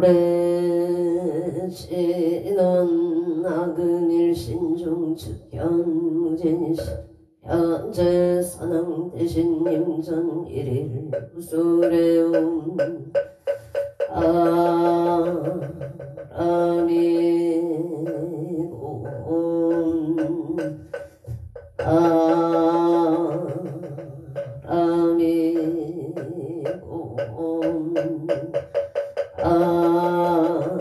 오래 지난 아금일신중 측현무진시 현재 선왕 대신 임전 1일 구술에움 아라미고온 아라미고온 아라민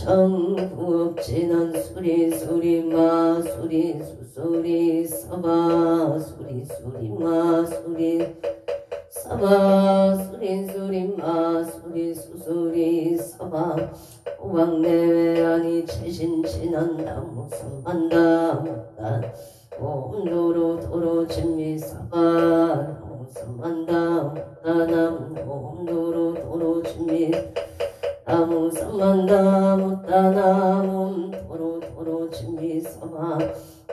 청구업진한 수리 수리 마 수리 수수리 서바 수리 수리 마 수리 서바 수리 수리 마 수리 수수리 서바 오왕내외 아니 최신 친한다 무sam한다 못다 옴도로 도로 진미 서바 무sam한다 못다 남 옴도로 도로 진미 나무 삼만다 못다 나무 도로 도로 진미 서바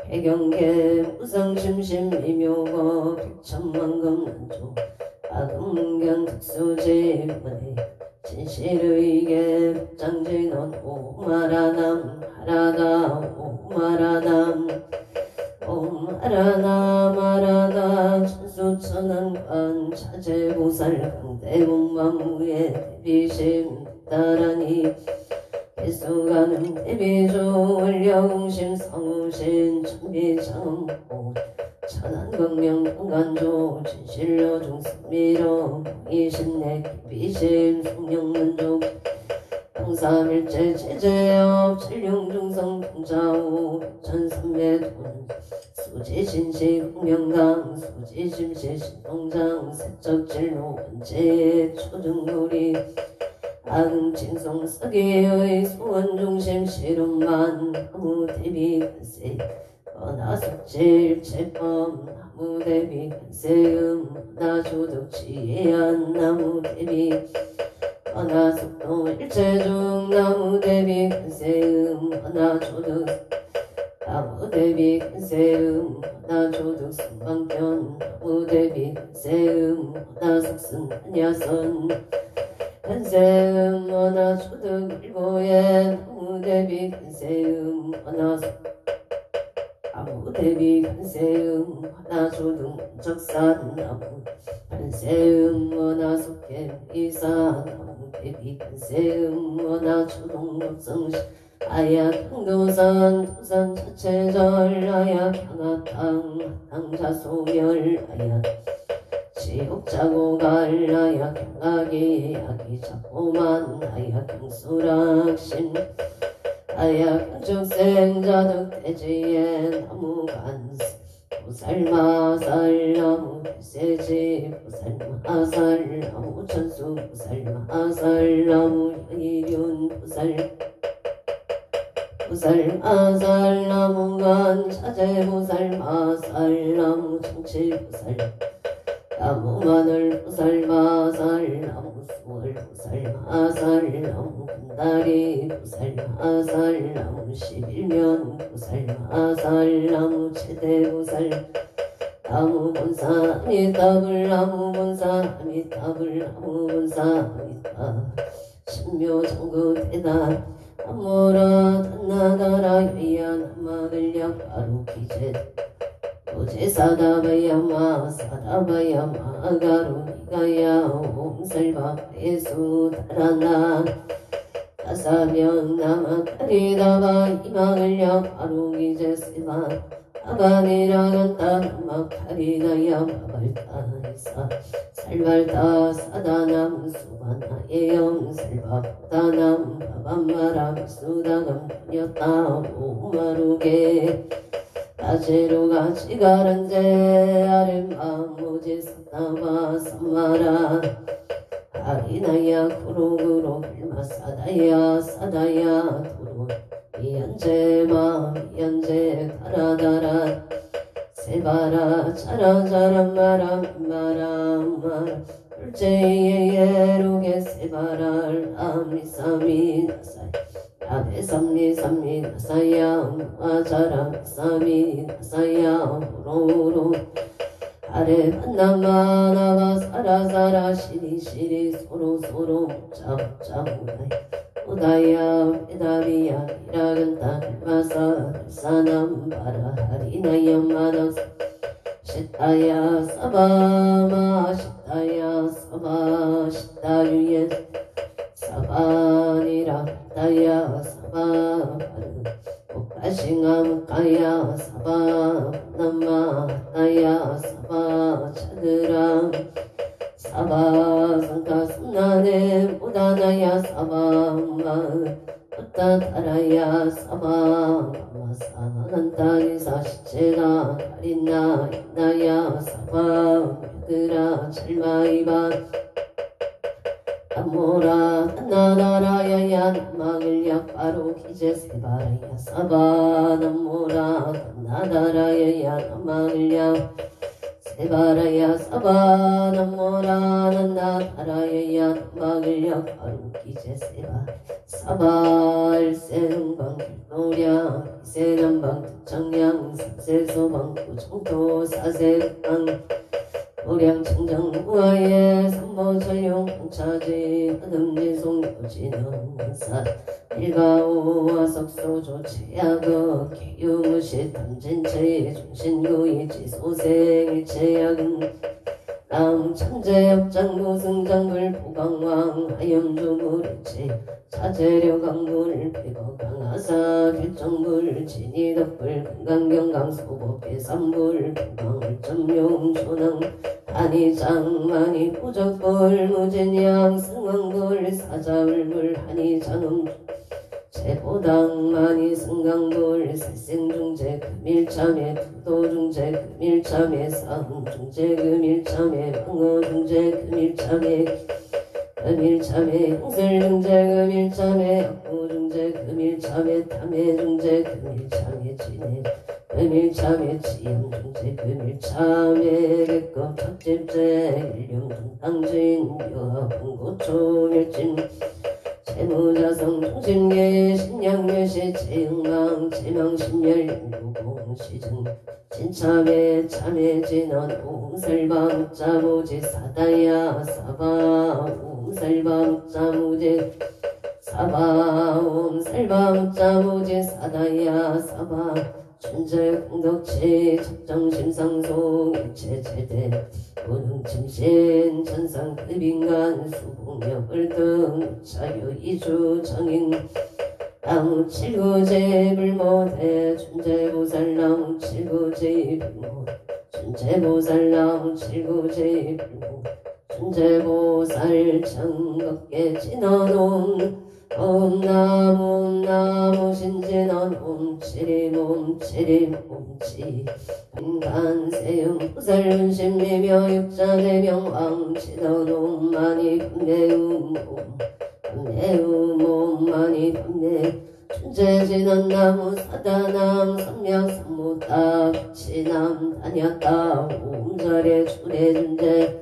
해경계 무상심심 미묘거 백천만금 난조 아금견 특수지문의 진실의계 복장진원 오마라남 하라다 오마라남 오마라나 마라다 천수천안관 차제보살 강대문만무의 대비심 따라니 배수가는 대비조 원령심 성우신 천비정보 천안광명 공간조 진실로 중승미로 이신내 비심 송영문족 방사밀제 제제업 칠룡중성 통자우 천삼매돈 수지신식 홍명강 수지심시 신동장 세적진로 원체 초등놀이 아금칭송 서기의 소원중심 실험만 나무대비 간세 나숙제일체법 나무대비 간세음 나조덕지예한 나무대비 나숙도 일체중 나무대비 간세음 나조덕 나무대비 간세음 나조덕 승방견 나무대비 간세음 나숙승 안야선 간세음 나조덕 일보에 나무대비 간세음 나숙 나무대비 간세음 나조등 적산 나무 간세음 나숙해 이사 나무대비 간세음 나조동 법성시 아약 향도산 도산 자체절 아약 향하탕 향자소멸 아약 지옥자고갈 아약 향하기 아기 자포만 아약 향수락심 아약 향적생자득대지에 나무간세 보살마살 나무 대세지 보살마살 나무 천수 보살마살 나무 이륜 보살마살 나무간 차제 보살마살 나무 청치 보살 나무 마늘 보살마살 나무 수월 보살마살 나무 금다리 보살마살 나무 11면 보살마살 나무 최대 보살 나무 본사 아미타불 나무 본사 아미타불 나무 본사 아미타 신묘정구 대다 아모라 단나다라 유야 남마들약 바로 기제 오제사다바야마 사다바야마 가루 니가야 옴살바 예수 다라나 다사면 나마카리다바 이망을약 바로 기제 세바 아바니라간다 나마카리다야 바발타이사 살발타 사다남 수바나예영 살바보다남 바밤마라 수다감 다녔다 오마루게 아제로가 지가란제 아렘마 모지 사다바 삼마라 아리나야 구로구로 빌마 사다야 사다야 도로 미연제마 미연제 다라다라 세바라 자라자라 마라 둘째의 예로게 세바랄 아미사미 나사이 야베 삼리 삼리 나사야 아자라 사미 나사야 호로로 아래 만나마나가 사라사라 시리시리 서로서로 묻자 우다야 메다리야 이라간다 마사 사남바라 하리나야마나 시타야 사바마 시타야 사바 시타유예 사바니라 다야 사바바르 오카싱암카야 사바 남마 다야 사바 차드라 사바 상카 순나네 무다나야 사바마 우타타라야 사바 마사난타니 사시체가 가린나 나야 사바 야드라 찰마이바 암모라 나나라야야 나마길야 바로 기제 세바라야 사바 남모라 나다라야야 나마길야 세바라야 사바 남모라 나다라야야 나마길야 바로 기제 세바 사바 일세능방 길노량 이세남방 특정량 삼세소방 구정토 사세강 도량 청정 무아예 삼모전용 차지 하등지송 요진은 사 일가오와 석소조 제약어 기유무시 탐진체 중신구이 지소생 일체약은 남 천재역장부 승장불 보강왕 하염주물일체 차재려 강불 백어 강하사 필정불 진이덕불 금강경강 소법계 삼불 보강을 점용 조낭 한이장만이 부적불 무진양 승왕불 사자울불 한이장음 제보당만이 승강불 살생중재 금일참에 투도중재 금일참에 사흥중재 금일참에 방어중재 금일참에 금일참에 홍슬중재 금일참에 악구중재 금일참에 탐해중재 금일참에 진해 금일참에 지영중재 금일참에 백검 척집재 일령중당진 여봉고초멸진 재무자성 중심계 신양묘시 재흥망 재망신멸 무공시증 진참에 참에 진원 옹설방 자무지 사다야 사바 옹설방 자무지 사바 옹설방 자무지 사다야 사바 춘절 공덕치 적정심상송 일체제대 고능침신 천상급인간 수복력을 등 자유 이주 정인 나무 칠구제 불모대 춘제보살나무 칠구제 불모 춘제보살나무 칠구제 불모 춘제보살 청겁게 진원옴 옴나무 신진원 옴치림 옴치 인간세음 부살문심미며 육자대명왕 치더놈 많이 판매음 많이 판매 춘제진원 나무 사다남 삼명삼무다 빛이남 다녔다 옴자래 주래준재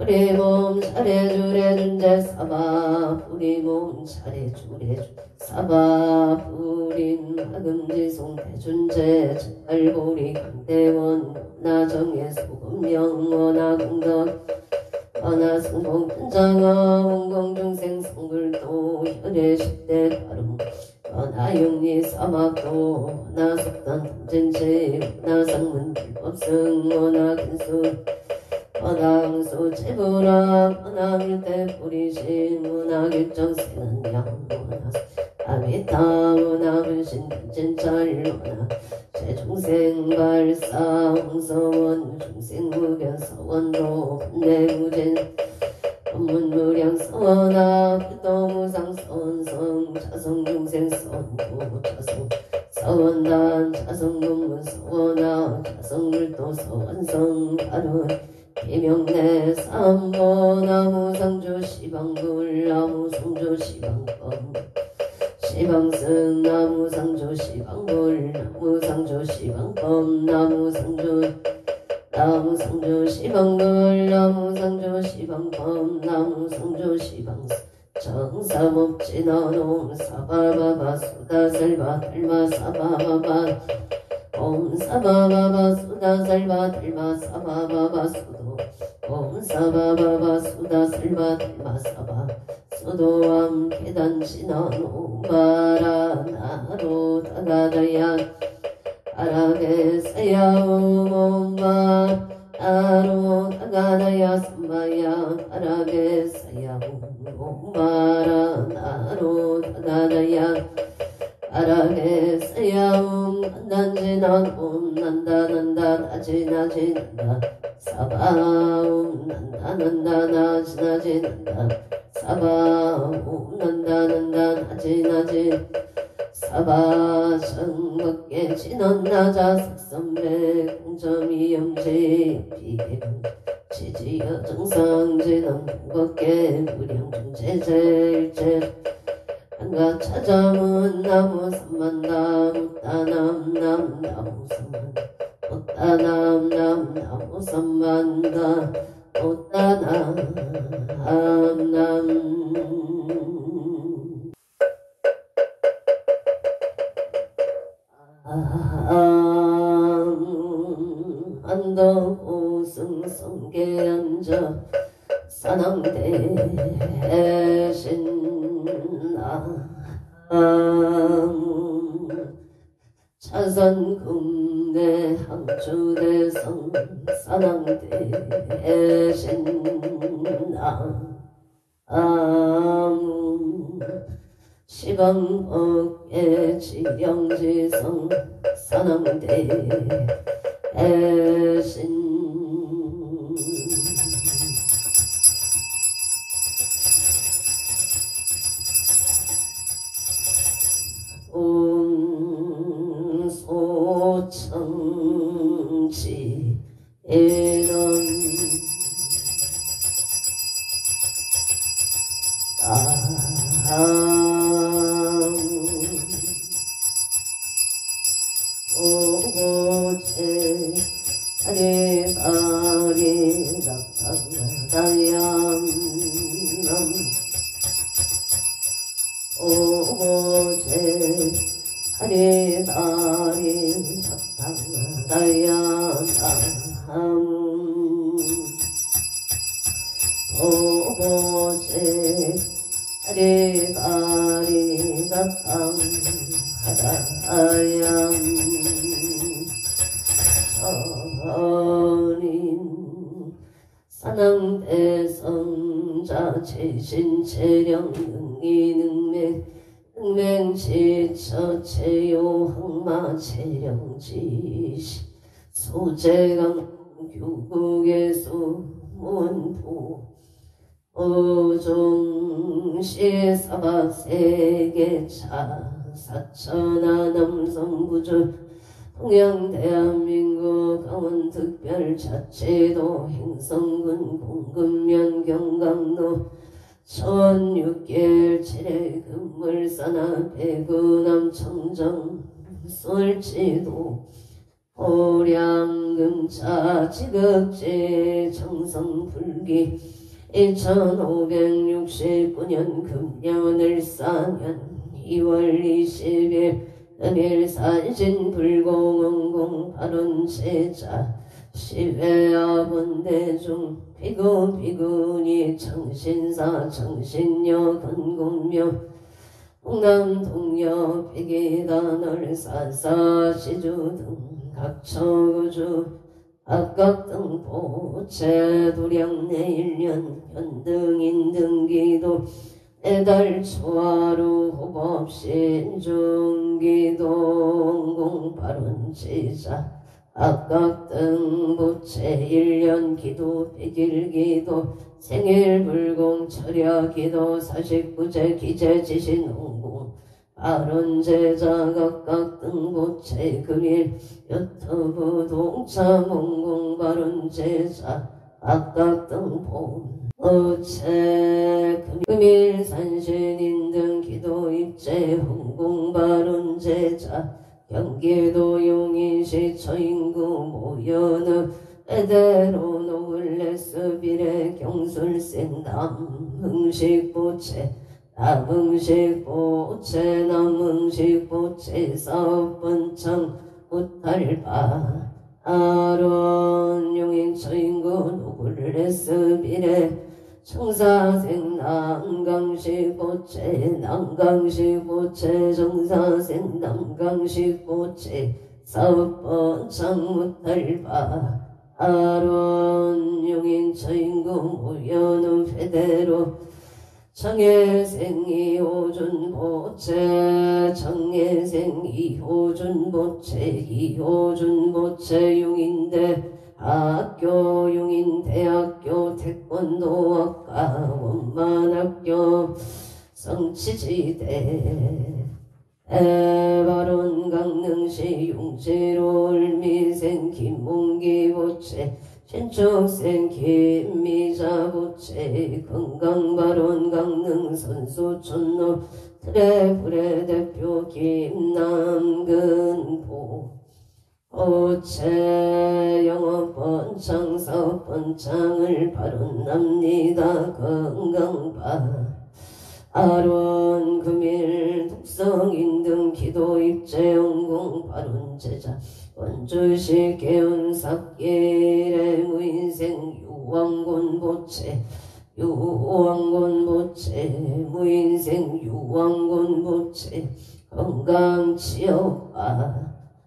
우리몸 차례주래 준재 사바 우리몸 차례주래 사바 우린 하금지송 대준재 즉발보리 강대원 나정의 소금명 원하공덕 원하승봉 편장어 원공중생 성불도 현의 10대 발음 원하용리 사막도 원하석단 탐진체 원하상문 불법승 원하근수 원항수 제부락 원항일대 뿌리신 원항일정세는 양원하 아미타 원항을신 진찰 원하 제중생발사 홍서원 중생무변 서원도 분내무진 법문무량 서원하 불도무상 서원성 자성중생 서원도 자성 서원단 자성문문 서원하 자성물도 서원성 가론 비명내 삼보 나무상조 시방불 나무상조 시방범 시방승 나무상조 시방불 나무상조 시방범 나무상조 시방불 나무상조 시방범 나무상조 시방승 정사목진언옴 사바바바 수다살바 달마 사바바바 옴 사바바바 수다살바 달마 사바바바 수도 옴 사바바바 수다살바 달마 사바 수도암 계단진언옴 바라나로 다가다야 아라게사야옴 옴바 아로 다가다야 삼바야 아라게사야옴 옴바라 나로 다가다야 아라게사야옴 난지난 옴 난다난다 나지나지 난다 사바옴 난다난다 나지나지 난다 사바옴 난다난다 나지나지 사바 정법계 진언나자 색선배 공점이 영지 비계분 지지여 정상진언 법계 무량중제제일제 한가 찾아문 나무 삼만나무 따남남 나무 삼만 오따남남 나무 삼만다 오따남남 안덕오승성계안저 산왕대신나 차선궁대 항주대성 산왕대신나 시방법계 지령지성 산왕대신 옴 소청지 에넌 오고제 아리바리 낙타다얌 오고제 아리바리 낙타다얌 오고제 아리바리 낙타다얌 선인 산왕대성자 제신체령 능이능맹 능맹지처체요 항마체령지시 소재강 규국에서 문포 오종시 사박세계차 사천하 남성부주 동양대한민국 강원특별자치도 행성군 공급면 경강로 천육계일 칠해금물산하 배구남 청정 솔지도 호량금차 지극지 정성불기 2569년 금년을 사년 2월 20일 은일산신 불공원공 발원제자 시외아본대중 비구비구니 청신사 청신여 건공묘 홍남동여 백이단월 사사시주 등 각처구주 악각등 보채 도량내일년 현등인 등기도 내달 초하루 호법신중기도 공발원지자 악각등 보채 1년 기도 100일 기도 생일불공 철야기도 49제 기재지신홍공 발원제자 각각등 보채 금일 유튜브 동참홍공 발원제자 악각등 봄 어체 금일 산신인 등 기도 입제 홍공 발원제자 경기도 용인시 처인구 모여느 에데로 노블레스 비례 경술생 남흥식 보채 남응식 보채 남응식 보채 사업번창 못할바 아론 용인 처인구 노굴레스 비례 청사생 남강식 보채 남강식 보채 정사생 남강식 보채 사업번창 못할바 아론 용인 처인구 모여는 회대로 청예생 이호준 보채 청예생 이호준 보채 용인대 학교 용인대학교 태권도학과 원만학교 성취지대 에바론 강릉시 용지로 을미생 김몽기 보채 신축생 김미자 보채 건강바론 강릉 선수촌로 트래블의 대표 김남근 보채 영업번창 사업번창을 발언합니다. 건강바 아론 금일 독성인 등 기도 입제 영공 발언 제자 원주시 개운삭길의 무인생 유왕곤 보채 무인생 유왕곤 보채 건강취업과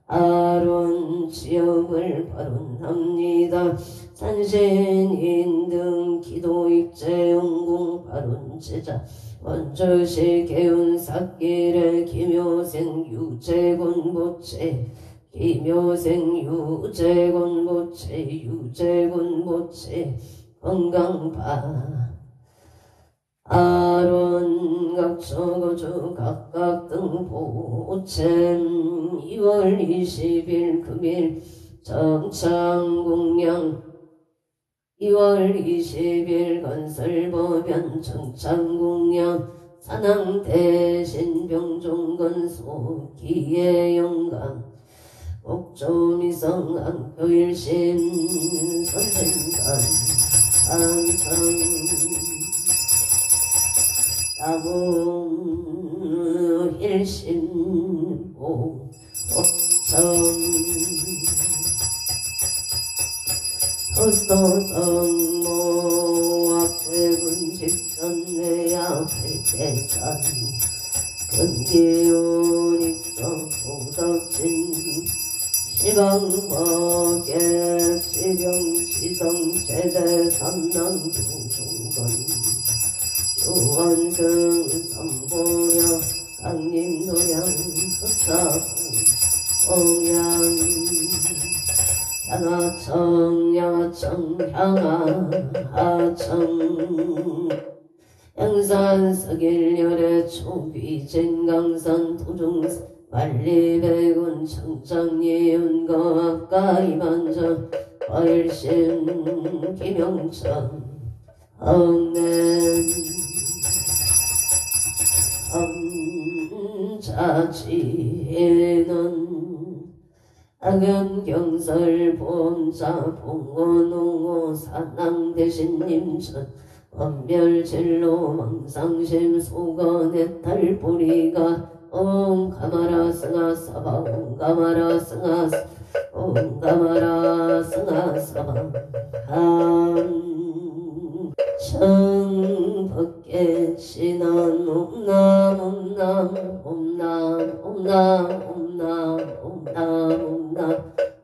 아론 취업을 발언합니다. 산신인 등 기도 입제 영공 발언 제자 원주시 개운삭길의 김효생 유재곤 보채 유재곤 보채 건강바 아론 각초고주 각각 등 보채 2월 20일 금일 정창공양 2월 20일 건설법연 정창공양 산항대신 병종건소 기예영감 옥조미성 안표일신 선생관 안창 나무 일신보 옥청 헛도성모 앞태군식전내야 팔대산 근기운익성 도덕진 시방법계 지령지성 세대 삼남교종건 조원승 삼보령 강림도량 서차구 동양 양하청 향하청 양산 서길열의 초비진 강산 도중산 만리백운 청장예은거 아까이반전 과일신 김영천 엉냄 자지에는 악연경설 보험자 봉원홍호 산항대신님천 원별진로 망상심 소건의 달뿌리가 옴 가마라 승하 사바 옴 가마라 승하 옴 가마라 승하 사바 청법계 신원 옴남 옴남 옴남 옴남 옴남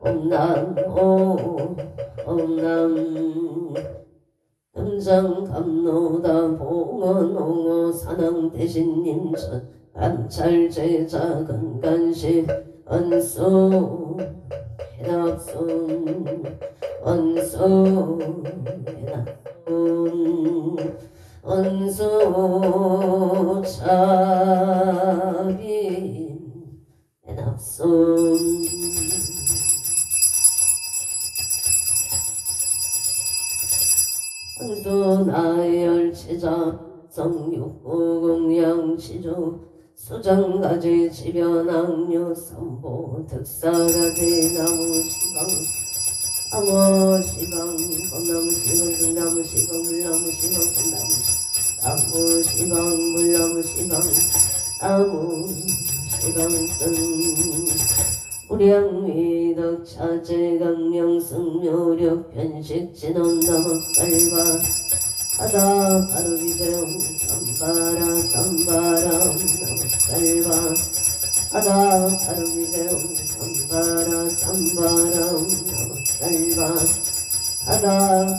옴남 옴남 옴남 금정 감로다 봉원 옹호 산항 대신님천 감찰제자 건간시 언소 해납손 언소 해납손 언소 차빈 해납손 성소나열체자 성육구공양치조 수정가지 지변악류 삼보 득사가지 나무시방 암어시방 범나무시방 등나무시방 물나무시방 범나무시방 나무 시방 물나무 시방 나무 시방승 우량위덕 차제강명 승묘력 편식 진원다먹살바 하다 바르기재용 땀바라 나먹살바 하다 바르기재용 땀바라 나먹살바 하다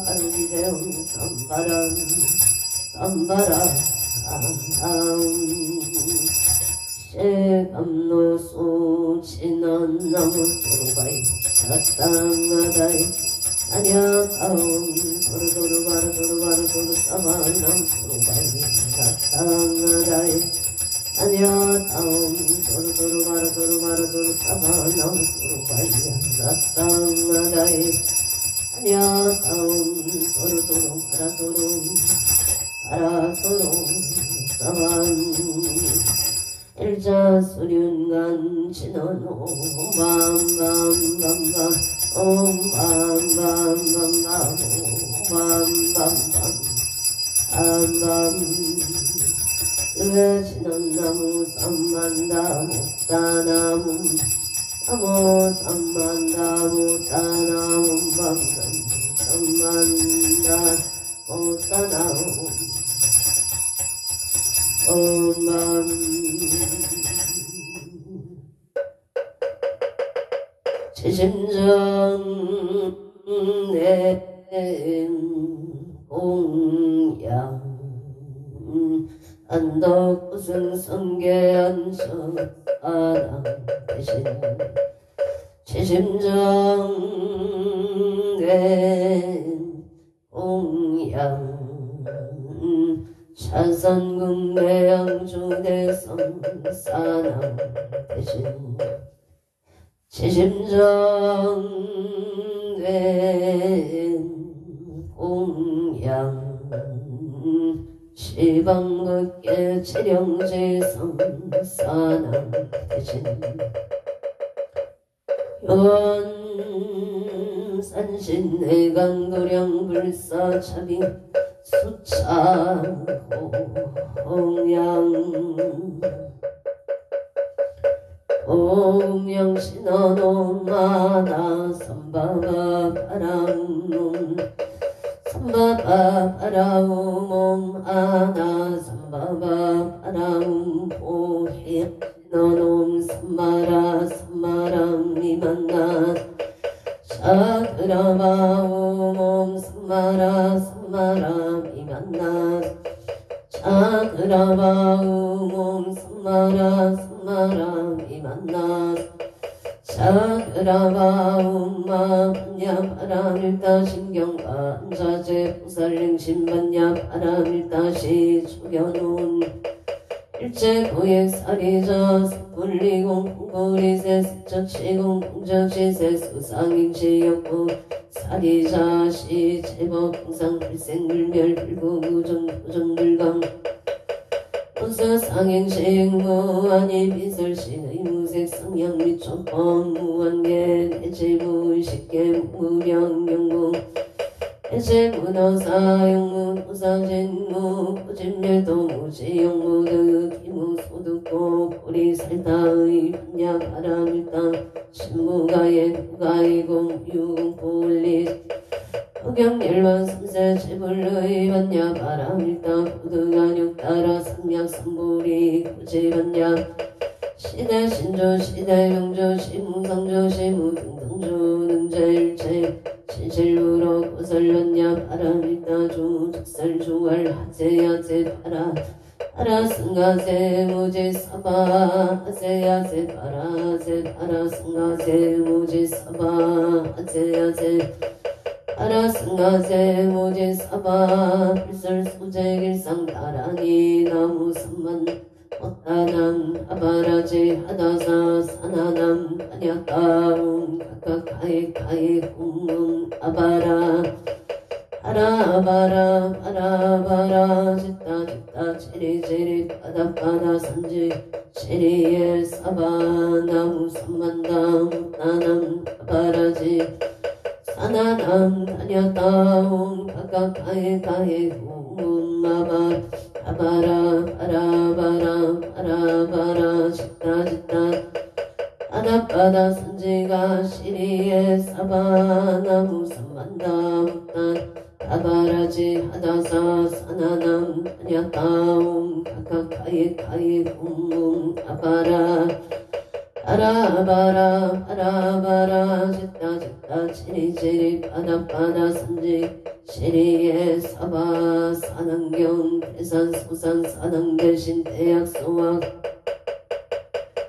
바르기재용 땀바라 시감노수 진원나무 도루바이 사땅하다이 아냐다운 도루도루바르 도루바르 사바남 도루바이 사땅하다이 아냐다운 도루도루바르 도루바르 사바남 도루바이 사땅하다이 아냐다운 도루도루바르 도루 바라소로 사반 일자 수륜간 진원오 밤밤밤밤 옴밤밤밤밤밤 오밤밤밤 밤밤 왜 진원나무 삼만다무 따나무 나무 삼만다무 따나무 밤밤 삼만다무 따나무 제심정 내 공양 안덕구승 성계안서 아남 대신 제심정 내 공양 차선궁대양주대성 사남 대신 제심정된 공양 시방극계 체령지성 사남 대신 요원산신내강도량 불사차비 수차공양 옹명신원오마나 삼바바 바랑놈 삼바바 바라우몸 아나 삼바바 바라움 보혜 신원옴 삼마라 삼마람 미만나 차그라바우몸 삼마라 삼마라 미만나 차그라바우몸 삼마라 삼마라 미만나 차그라바움마 반야 바람일다 신경반자재 부살링신 반야 바람일다시 초견운 일체고액사리자 습불리공 공불이세 스처치공 공적시세 수상행시역부 사리자시 제법 풍상 불생불멸 불구구정 부정불강 본사상행식 무한이 비설신의 무색 성향 미천법 무한계 내지부의식계 무량영무 해체문어사영무 부사진무 고진멸도 무지영무 득기무소득고 보리살다의 반야바람일당 신무가의 부가이공 유공볼리 흑영열만 삼세 제불의 반야바람일당 부득안육따라 삼약삼불이 고지반야 시대 신조 시대 명조 시무상조 시무등등조 능자일체 신실무로 고설련야 바람일다주 즉설주알 하세야세 바라 바라승가세 무지사바 하세야세 바라세 바라승가세 무지사바 하세야세 바라승가세 무지사바 불설수제길상 다라니 나무삼만 어따남 아바라지 하다사 사나남 아냐따움 각각하에 공문 아바라 아라바라 아라바라 짓다 체리체리 바다바다 산지 체리에 사바 나무 삼만담 나남 아바라지 사나남 다냐따움 각각하에 공문 아바 아바라 바라바라 바라바라 짓다 짓다 바다바다 산지가 시리에 사바나무 삼만다 묵단 아바라지 하다사 사나남 아냐타움 카카카이 카이 홈 아바라 바라바라 바라바라 짓다 짓다 지리지리 바다바다 산지 시리에 사바 사능경 대산 소산 사능 대신 대약 소학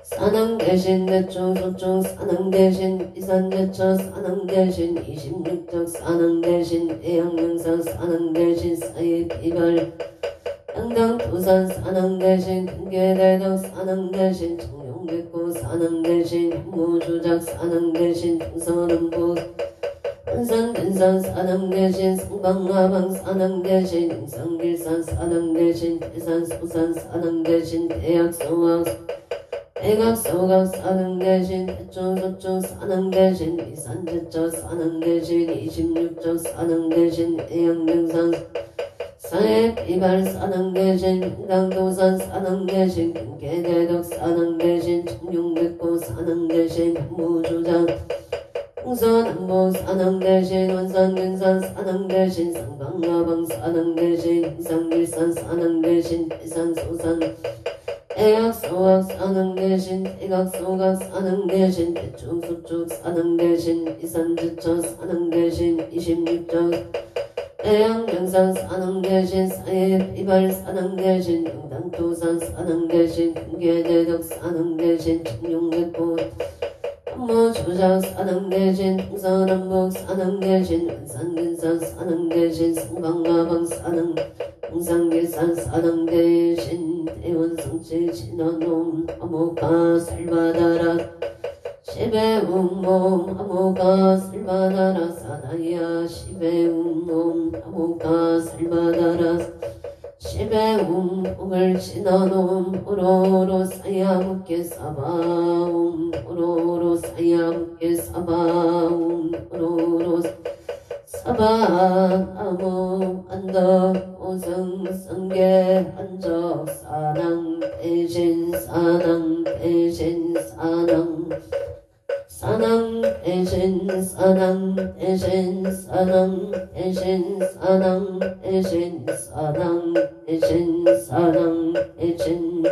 사능 대신 대충 소충 사능 대신 이산 대처 사능 대신 26적 사능 대신 대양명상 사능 대신 사이 비발 당당 도산 사능 대신 근계대덕 사능 대신 청룡백고 사능 대신 현무조작 사능 대신 등선음보 한산 근산 사능 대신 성방화방 사능 대신 인성길산 사능 대신 대산 소산 사능 대신 대약소학 대각소각 사능 대신 대충소충 사능 대신 이산제처 사능 대신 26적 사능 대신 대양명상 사회 비발 사능 대신 행당도산 사능 대신 근계대덕 사능 대신 청룡백고 사능 대신 현무조장 풍선한보 사능 대신 원산근산 사능 대신 상방화방 사능 대신 인상길산 사능 대신 대산소산 대각소각 사능 대신 대각소각 사능 대신 대충소축 사능 대신 이산지처 사능 대신 26적 대양명산 사능 대신 사회 비발 사능 대신 영당도산 사능 대신 근계대덕 사능 대신 청룡백고 현무조작 사능 대신 풍선한복 사능 대신 원산근산 사능 대신 상방화방 사능 홍상길산 사능 대신 대원성치 진원놈 암호가 살바다라 시베운몸 암호가 살바다라 사나이야 시베운몸 암호가 살바다라 시베운몸을 진원놈 오로로 사야묵게 사바움 오로로 사야묵게 사바움 오로로 사바나무 안덕 오성 성계 한적 사당 대신 사당 대신 사당 사당 대신 사당 대신 사당 대신 사당 대신 사당 대신 사당 대신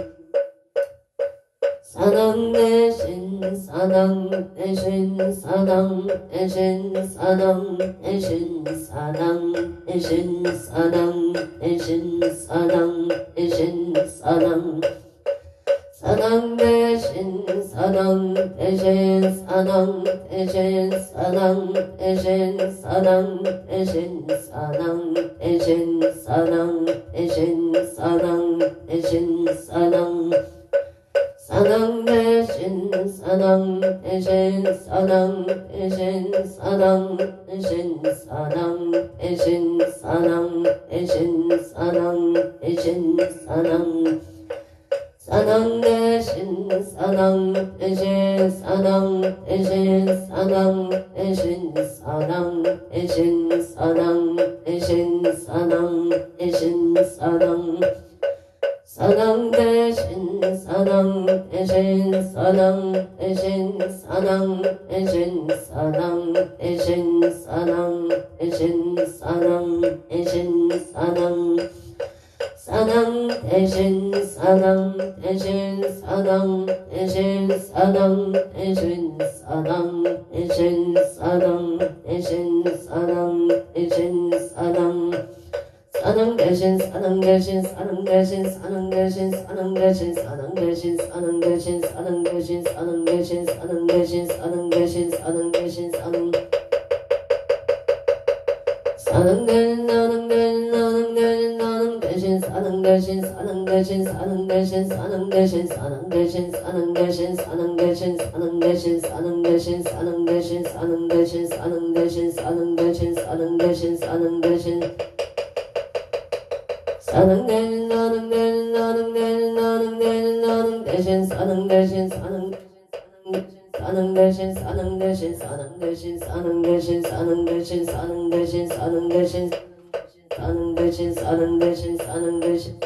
사당 대신 사당 대신 사당 대신 사당 대신 사당 대신 사당 대신 사당 대신 사당 사당 대신 사당 대신 사당 대신 사당 대신 사당 대신 사당 대신 사당 대신 사당 대신 사당 사당 대신 사당 대신 사당 대신 사당 대신 사당 대신 사당 대신 사당 대신 사당 사당 대신 사당 대신 사당 대신 사당 대신 사당 대신 사당 대신 사당 대신 사당 사당 대신 사당 대신 사당 대신 사당 대신 사당 대신 사당 대신 사당 대신 사당 사당 대신 사당 대신 사당 대신 사당 대신 사당 대신 사당 대신 사당 대신 사당 사당 대신 사당 대신 사당 대신 사당 대신 사당 대신 사당 대신 사당 대신 사당 대신 사당 대신 사당 대신 사당 대신 사당 대신 사당 사당 대신 사당 대신 사당 대신 사당 대신 사당 대신 사당 대신 사당 대신 사당 대신 사당 대신 사당 대신 사당 대신 사당 대신 사당 대신 사당 대신 사당 대신 사당 대신 사당 대신 사당 대신 사당 대신 사능 대신 사능 대신 사능 대신 사능 대신 사능 대신 사능 대신 사능 대신 사능 대신 사능 대신 사능 대신 사능 대신 사능 대신 사능 대신 사능 대신 사능 대신 사능 대신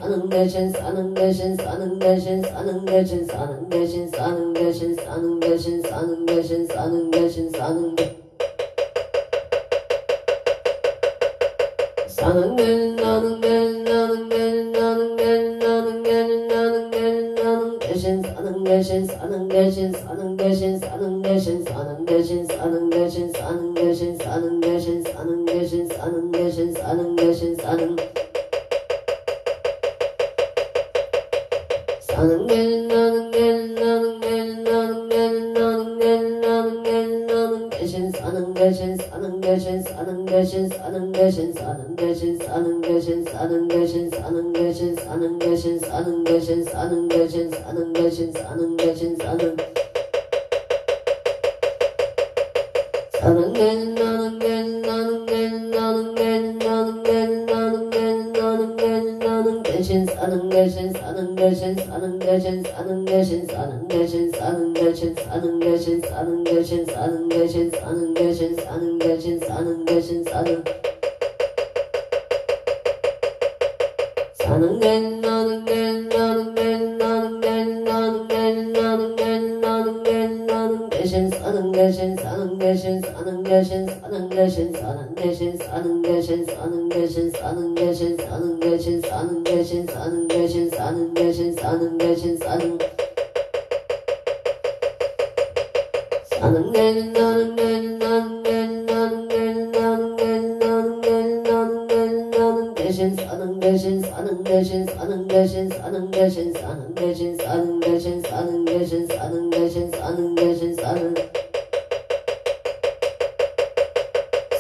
사는 대신 사는 대신 사는 대신 사는 대신 사는 대신 사는 대신 사는 대신 사는 대신 사는 대신 사는 사는 게 나는 게 나는 게 나는 게 나는 게 나는 게 나는 대신 사는 대신 사는 대신 사는 대신 사는 대신 사는 대신 사는 대신 사는 대신 사는 대신 사는 대신 사는 대신 사는 대신 사는 사는 게 나는 게 나는 게 나는 게 나는 게 나는 게 나는 대신 사는 대신 사는 대신 사는 대신 사는 대신 사는 대신 사는 대신 사는 대신 사는 대신 사는 대신 사는 대신 사는 대신 사는 대신 사는 대신 사는 사는 게 나는 게 나는 게 나는 게 나는 게 나는 게 나는 게 나는 대신 사는 대신 사는 대신 사는 대신 사는 대신 사는 대신 사는 대신 사는 대신 사는 대신 사는 대신 사는 대신 사는 대신 사는 대신 사는 사는 게 나는 게 나는 게 나는 게 나는 게 나는 게 나는 게 나는 대신 사는 대신 사는 대신 사는 대신 사는 대신 사는 대신 사는 대신 사는 대신 사는 대신 사는 대신 사는 대신 사는 대신 사는 대신 사는 대신 사는 사는 게 나는 게 나는 게 나는 게 나는 게 나는 게 나는 게 나는 대신 사는 대신 사는 대신 사는 대신 사는 대신 사는 대신 사는 대신 사는 대신 사는 대신 사는 대신 사는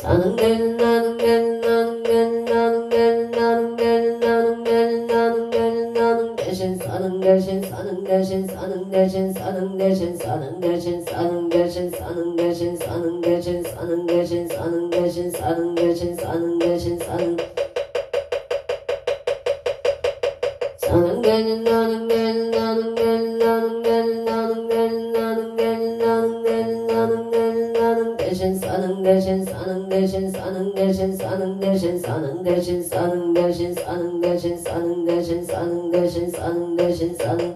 사는 게 나는 게 나는 게 나는 게 나는 게 나는 게 나는 게 나는 대신 사는 대신 사는 대신 사는 대신 사는 대신 사는 대신 사는 대신 사는 대신 사는 대신 사는 대신 사는 대신 사는 대신 사는 대신 사는 사는 게 나는 게 나는 게 나는 게 나는 게 나는 게 나는 게 나는 게 나는 대신 사는 대신 사는 대신 사는 대신 사는 대신 사는 대신 사는 대신 사는 대신 사는 대신 사는 대신 사는 대신 사는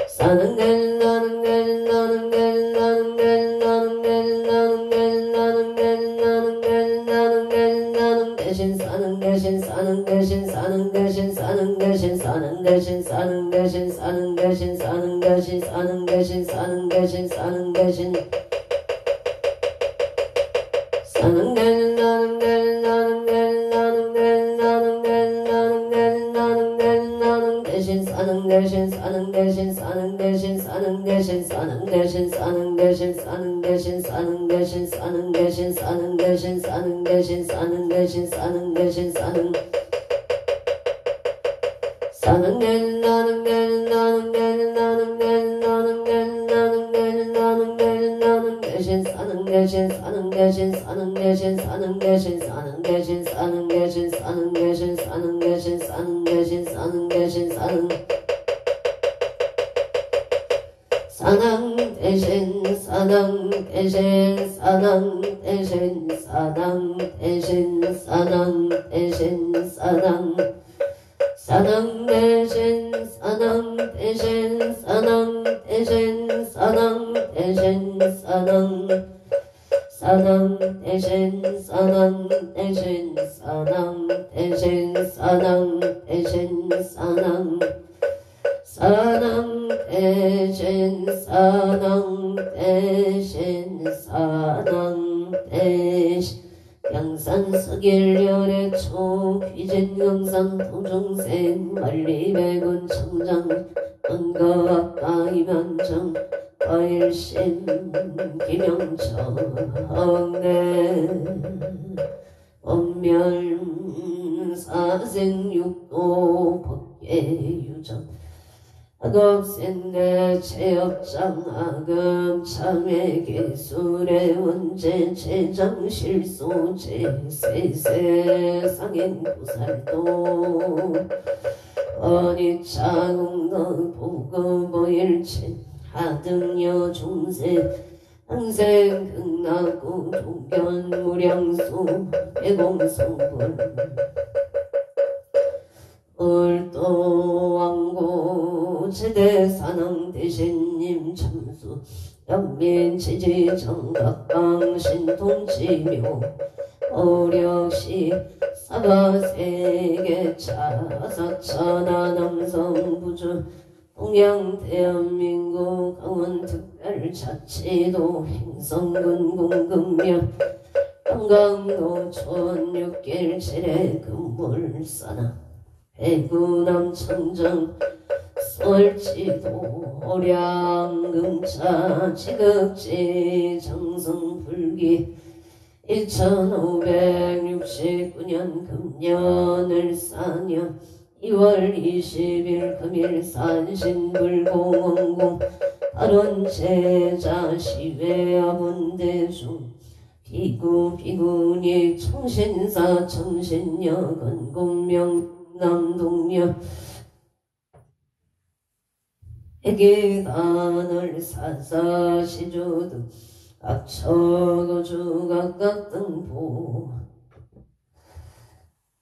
사는 게 나는 게 나는 게 나는 게 나는 게 나는 게 나는 게 나는 게 나는 게 나는 대신 사는 대신 사는 대신 사는 대신 사는 대신 사는 대신 사는 대신 사는 대신 사는 대신 사는 대신 사는 대신 사는 대신 사는 게 나는 게 나는 게 나는 게 나는 게 나는 게 나는 게 나는 대신 사는 대신 사는 대신 사는 대신 사는 대신 사는 대신 사는 대신 사는 대신 사는 대신 사는 대신 사는 대신 사는 대신 사는 대신 사는 대신 사는 사는 게 나는 게 나는 게 나는 게 나는 게 나는 게 나는 게 나는 대신 사는 대신 사는 대신 사는 대신 사는 대신 사는 대신 사는 대신 사는 대신 사는 대신 사는 대신 사는 대신 사는 사랑 대신 사랑 대신 사랑 대신 사랑 대신 사랑 대신 사랑 사랑 대신 사랑 대신 사랑 대신 사랑 대신 사랑 사랑 대신 사랑 대신 사랑 대신 사랑 대신 사랑 사랑 대신 사랑 대신 사랑 대신 양산서길열의 초귀진 영상 도중생 만리백운 청장 언거가이만정 과일심 김영철내 원멸사생육도 법계유전 악업생내 체업장 악업 참회 개술의 원제 제정실소 제세세 상행구살도 원익차공덕 보급보일체 하등여 중세 항생 극락구 동견 무량수 배공성불 을도왕고 제대사능 대신님 참수 연민지지정각강 신통지묘 어력시 사바세계 차사천하 남성부주 동양 대한민국 강원특별자치도 행성군 공금면 한강노천 6길 칠해 금물사나 배구남 청정 설지도 오량금차 지극지 정성불기 1569년 금년을 사년 2월 20일 금일 산신불공원공 발원 제자 시외아분대중 비구니 청신사 청신여건 공명남동녀 애기단을 사사시주등 악처고주 각각등보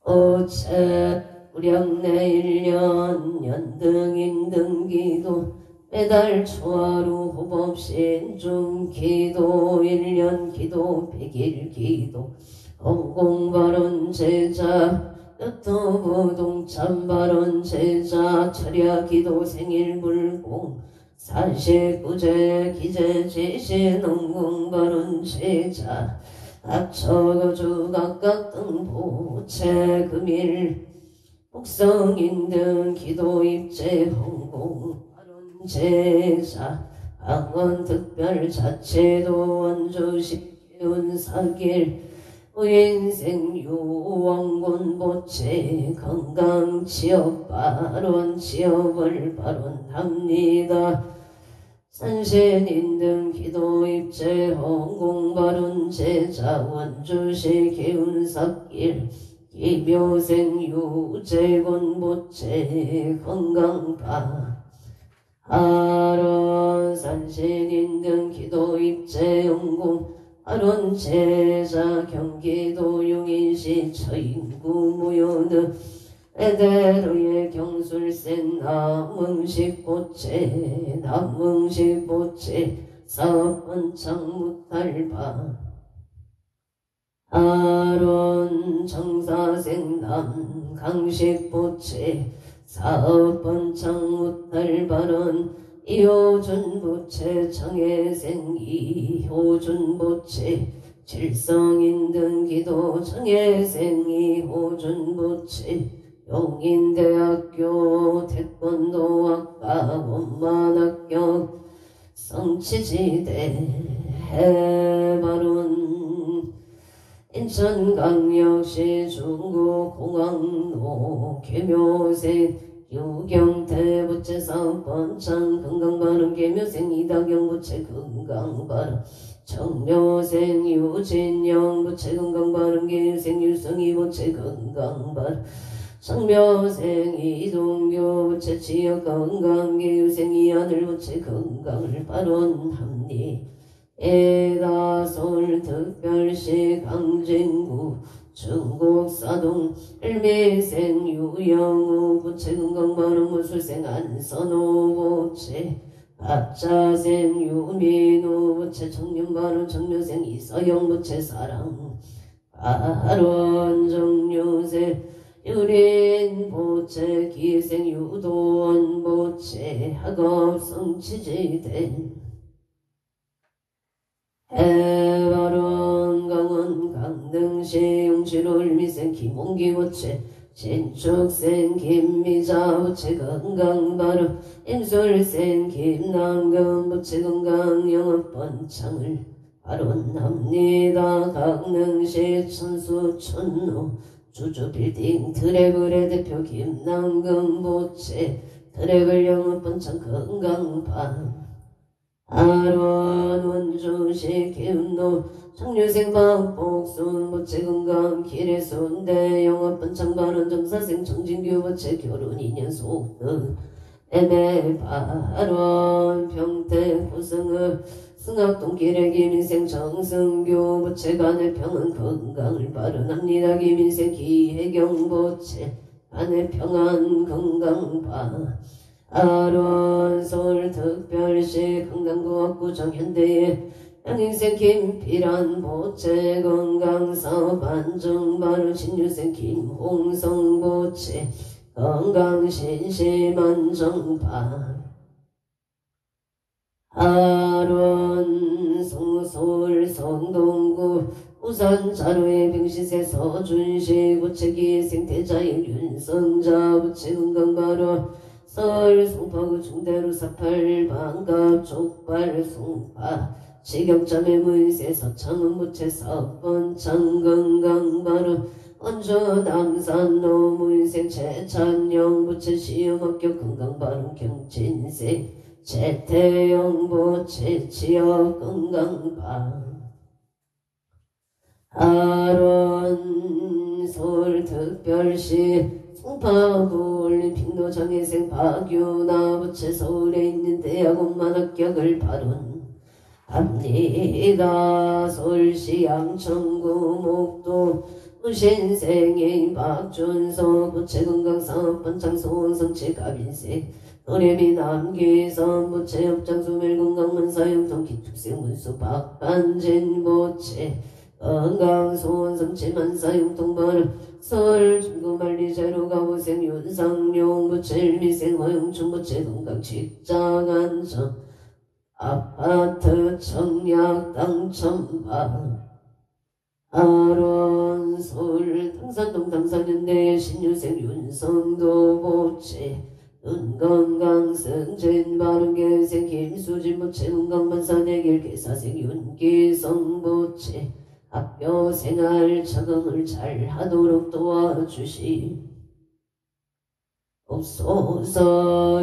어체 우량내 1년 연등인등기도 매달 초하루 호법신중 기도 1년 기도 100일 기도 공발언 제자 유튜브 동참 발언 제자 철야 기도 생일 불공 49제 기재 지시 농공 발언 제자 악처거주 각각 등보체 금일 복성인 등 기도 입제 헌공 발언 제자 강원 특별자치도 원주시 기운사길 인생유 왕군보채 건강취업 발언 취업을 발언합니다. 산신인등 기도입제 헌공 발언 제자 원주시 기운삭길 기묘생유 재곤보채 건강파 하론 산신인등 기도입제 헌공 발원 제자 경기도 용인시 처인구 무효는 에데르의 경술센 남응식보채 사업번창 무탈바 아론 정사생 남 강식보채 사업번창 무탈발언 이호준보채 정혜생 이호준보채 질성인등기도 정혜생 이호준보채 용인대학교 태권도학과 원만학교 성취지대 해발원 인천광역시 중구공항로 개묘생 유경태 부채 사업번창 건강발언 개묘생 이다경 부채 건강발언 정묘생 유진영 부채 건강발언 개묘생 유성이 부채 건강발언 정묘생 이동규 부채 지역 건강 개유생 이하늘 부채 건강을 발언합니 에다서울 특별시 강진구 중국사동 일미생 유영우 부채 건강발언 무술생 안선호 부채 박자생 유민우 부채 청년발언 정묘생 이서영 부채 사랑 발언 정유생 유린 보채 기생 유도원 보채 학업 성취지대 해발원 강원 강릉시 용시로 일미생 김홍기 보채 신축생 김미자 부채 건강발언 임술생 김남금 부채 건강 영업번창을 발언합니다. 강릉시 천수천로 주주빌딩 트래블의 대표 김남금 부채 트래블 영업번창 건강반 아론 원주시 기운로 청류생 박복순 부채 건강 기래순대 영업번창 발언 정사생 정진규 부채 결혼 2년 속등 애매 발언 평택 후승을 승학동 길의 김인생 정승교 부채 간의 평은 건강을 발언합니다. 김인생 기혜경 부채 안에 평안 건강바 아론 서울특별시 강남구학구 정현대에 양인생 김필한 보채 건강사업 안정바로 신유생 김홍성 보채 건강신심 안정바 아론 서울 성동구 우산 자루의 병시세 서준시 부채기 생태자인 윤성자 부채 건강바로 서울 송파구 중대로 48 반갑 족발 송파 식역자매 무인세 서창은 부채 사업번 창건강바로 언주 남산 노무인생 최찬영 부채 시음학교 건강바로 경진세 최태영 부채 지역 건강바 아론 서울특별시 송파구 올림픽로 장애생 박유나 부채 서울에 있는 대학원만 합격을 바룬 합니다. 서울시 양천구 목도 무신생의 박준서 부채 건강사업반 장소원 성취 갑인생 노래미 남기선 부채 업장수 멜건강문사 영통 기축생 문수 박반진 부채 건강소원 성취 만사 용통발 서울 중구만리제로 가보생 윤상용 부채 일미생 허영충 부채 건강 직장 안전 아파트 청약 당첨바 아론 서울 당산동 당산현대 신유생 윤성도 부채 눈건강 승진 바른계생 김수진 부채 건강만사 내길 개사생 윤기성 부채 학교 생활 적응을 잘 하도록 도와주시옵소서.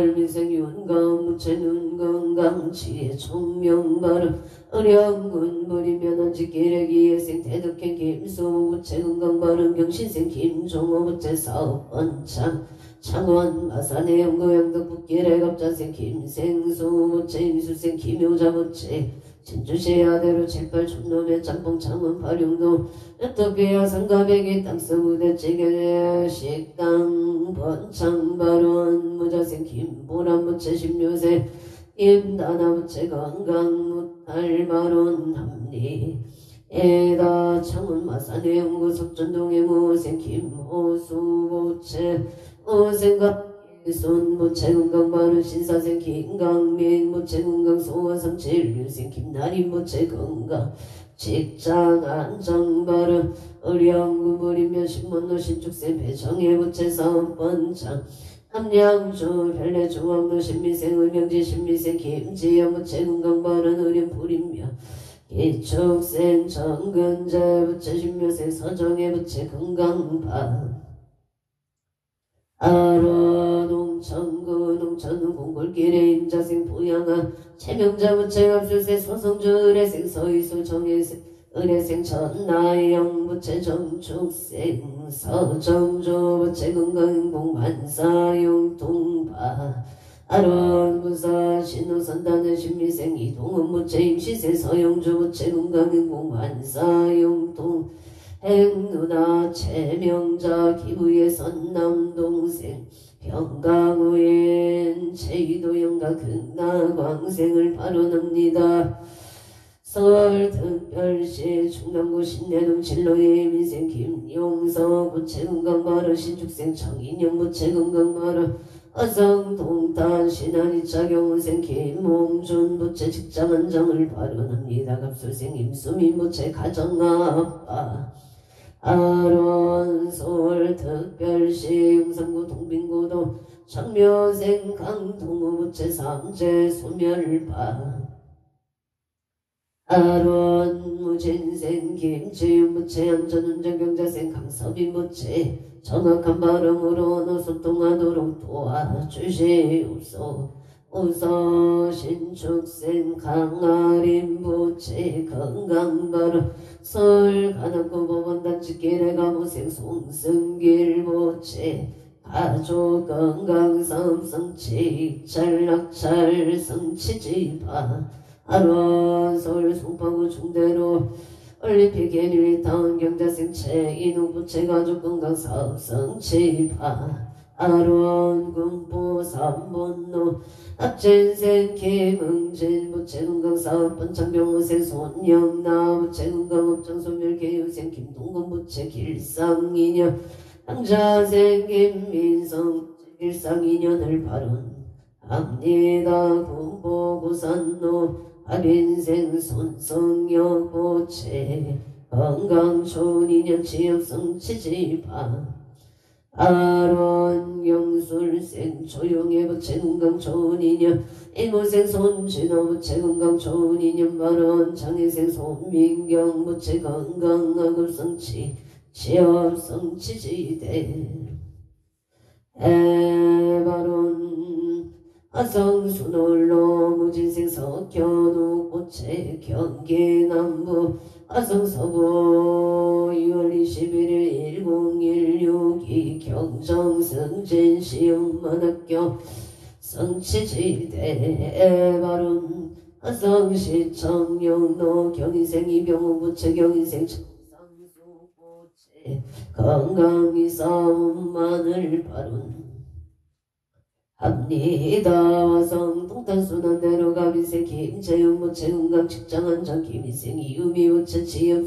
일미생 윤강 부채 눈건강 지혜 총명 바른 어려운 부리면 안지기래기의 생태덕행 김수 부채 건강 바른 병신생 김종호 부채 사업 원창 창원 마산의 영구영덕 북길의 갑자생 김생수 부채 임수생 김효자 부채 진주시 아대로 책발 촌놈의 짬뽕 창원 발용도 에토피아 상가백이 땅서무대찌개 식당 번창 발원 무자생 김보람 부채 십류세 김다나 부채 건강 무탈 발원 합리 에다 창원 마산의 영구 석전동의 무생 김호수 부채 오생각 손 부채 건강 바른 신사생 김강민 부채 건강 소원성 진류생 김나린 부채 건강 직장 안정 바른 어려운 구부리면 신문노 신축생 배정의 부채 사업번창 함량주 벨레 중앙로 신미생 의명지 신미생 김지영 부채 건강 바른 의림 부리며 기축생 정근재 부채 신묘생 서정의 부채 건강바 아로 농천구 농천은 공골길에 임자생 부양아 채명자 부채 갑술세 소성주 의뢰생 서의수 정혜생 의뢰생 전나영 부채 정축생 서정주 부채 건강행복 만사 용통바 아론 부사 신호선단의 신미생 이동은 부채 임시세 서영주 부채 건강행복 만사 용통 행누나 채명자 기부의 선남동생 평강우엔 제이도영가 극나광생을 발언합니다. 서울특별시 충남구 신내동 진로의 민생 김용서 부채건강마루 신축생 정인영 부채건강마루 어성동탄 신안이차 경운생 김홍준 부채 직장안정을 발언합니다. 갑술생 임수민 부채 가정아빠 아론 서울특별시 용산구 동빙구도 청묘생 강동우 부채 삼재 소멸파 아론 무진생 김지윤 부채 안전운전경자생 강서빈 부채 정확한 발음으로 노소통하도록 도와주시옵소서. 우서 신축생 강아린 부채 건강발음 서울 가남구 법원단지길에 가무생 송승길 부채 가족 건강사업 성취 익찰낙찰 성취지파 아론 서울 송파구 중대로 올림픽 개밀 다운 경자생체 인후부채 가족 건강 사업성치파 아론 군포 삼본노 합진생 김응진 부채건강 사업 번창병호생 손영나 부채건강 업장 소멸 개유생 김동건 부채 길상인여 당자생 김민성 길상인연을 발언합니다. 군포 고산노 합인생 손성역 보채 건강 좋은 인연 취업성 치지파 아론 영술생 조용해 부채 건강 좋은 인연 이모생 손진호 부채 건강 좋은 인연 발언 장애생 손민경 부채 건강 악업성치 취업성 치지대 에바론 아성순홀로 무진생 석현우 고체 경기남부 아성서부 2월 21일 1016이 경정승진 시흥만학교 성치지대 바론 아성시청 영로 경인생 이병호 부채 경인생 청상수 부채 건강이 싸움만을 바론 합니다. 와성 동탄순환대로 가비생 김재용 부채 건강 직장안전 김희생 이유미 부채 취업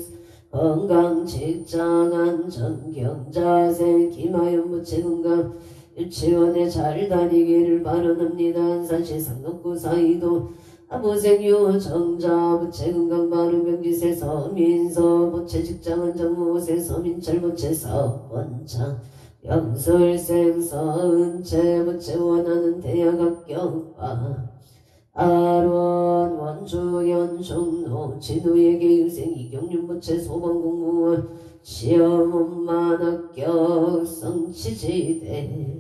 건강 직장안전 경자생 김하연 부채 건강 유치원에 잘 다니기를 바라합니다. 안산시 상덕구 사이도 아부생 유정자 부채 건강 바른 명지세 서민서 부채 직장안전 무세 서민철 부채 사업원장 영설생 서은채 부채 원하는 대학 합격과 아론 원주연 종로 진우에게 유생 이경륜 부채 소방공무원 시험만 합격 성치지대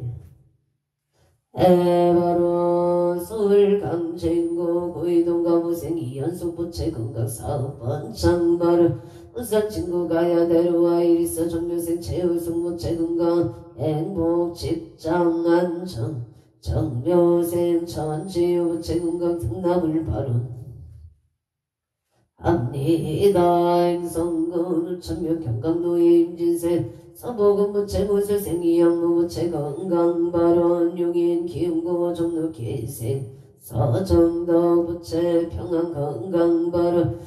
에바론 서울 강진구 고이동 가부생 이연숙 부채 건강사업원 장바르 부산 친구 가야대로와 이리서 정묘생 최우승 부채 건강 행복 직장 안정 정묘생 천지우 부채 건강 등남을 바룬 합니다. 행성군 우천면 경강도의 임진생 서보금 부채 무술생 이양무 부채 건강 발언 용인 기흥고 종로 기생 서정덕 부채 평안 건강 발언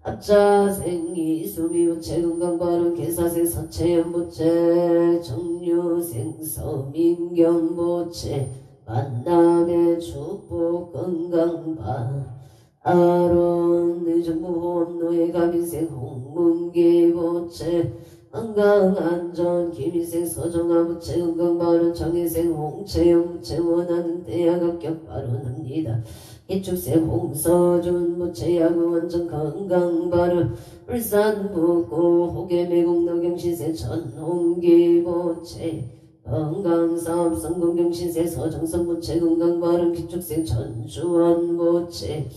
합자생 이수미 부채 건강 발언 개사생 서채연 부채 정류생 서민경 부채 만남의 축복 건강 발 아론 의정부호업노예 가민생 홍문기 부채 건강안전 김희생 서정아 부채 건강발언 정혜생 홍채영 부채 원하는 대학 합격 발언합니다. 이축생 홍서준 부채 야구원전 건강발언 울산 북구 호계매공로 경신생 전홍기 부채 건강사업 성공 경신생 서정선 부채 건강발언 기축생 전주원 부채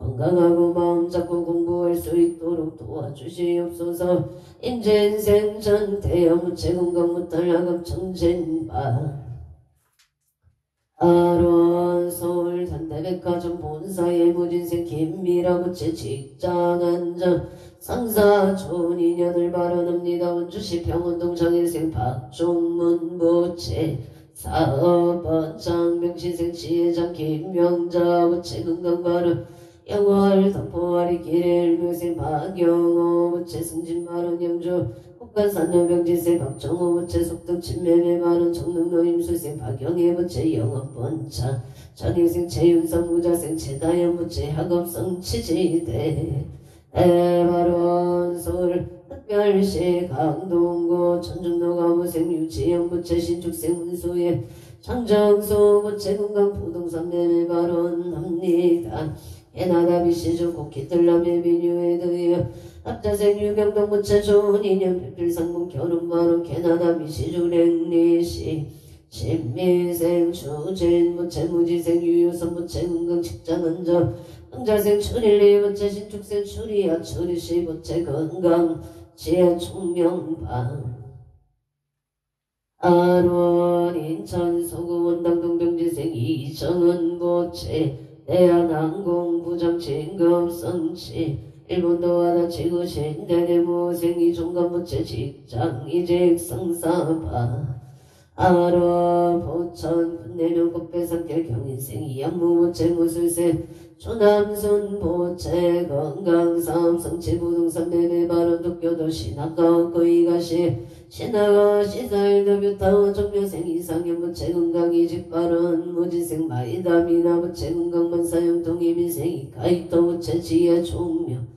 건강하고 마음 잡고 공부할 수 있도록 도와주시옵소서. 인젠생 전태영 부채 건강 무탈 학업 청진바 아론 서울 단대백화점 본사의 무진생 김미라 부채 직장안전 상사 좋은 인연을 발언합니다. 원주시 평원동 장일생 박종문 부채 사업원장 명시생 지회장 김명자 부채 건강 발언 영월 덕포와리 길일 묘생 박영호 부채 승진발언 영주 국가산업 명지생 박정호 부채 속덕 친매매 발언 정릉로 임수생 박영애 부채 영업본차 전일생 최윤성 무자생 최다연 부채 학업성 치지대 에발원 서울 특별시 강동구 천중로 가부생 유지영 부채 신축생 운수의 장정수 부채 건강 부동산 매매 발언합니다. 에나다비시주 고키틀라메 비뉴에 드여 합자생 유병동 부채 좋은 인연 필필상문 결혼발언 캐나다비시주 랭리시 신미생 추진 부채 무지생 유유선 부채 건강 직장안전 흥자생 추릴리 부채 신축생 추리야 추리시 부채 건강 지혜 총명방 아론 인천 서구 원당동 병지생 이정은 부채 대한항공 부장 진급성치 일본도 와다치고 신대대무생이 종간부채 직장이직 성사파 아로 보천 분내면 꽃배상결 경인생이 양무보채 무술생 조남순 보채 건강사업 성취 부동산 매매 발언 독교도 신학가옥 거이가시 신하가 시사일도 뷰타워 정묘생 이상현 부채 건강이직 발언 무지생 마이다 미나 부채 건강만 사용 동이민생이 가입도 부채 지혜 총묘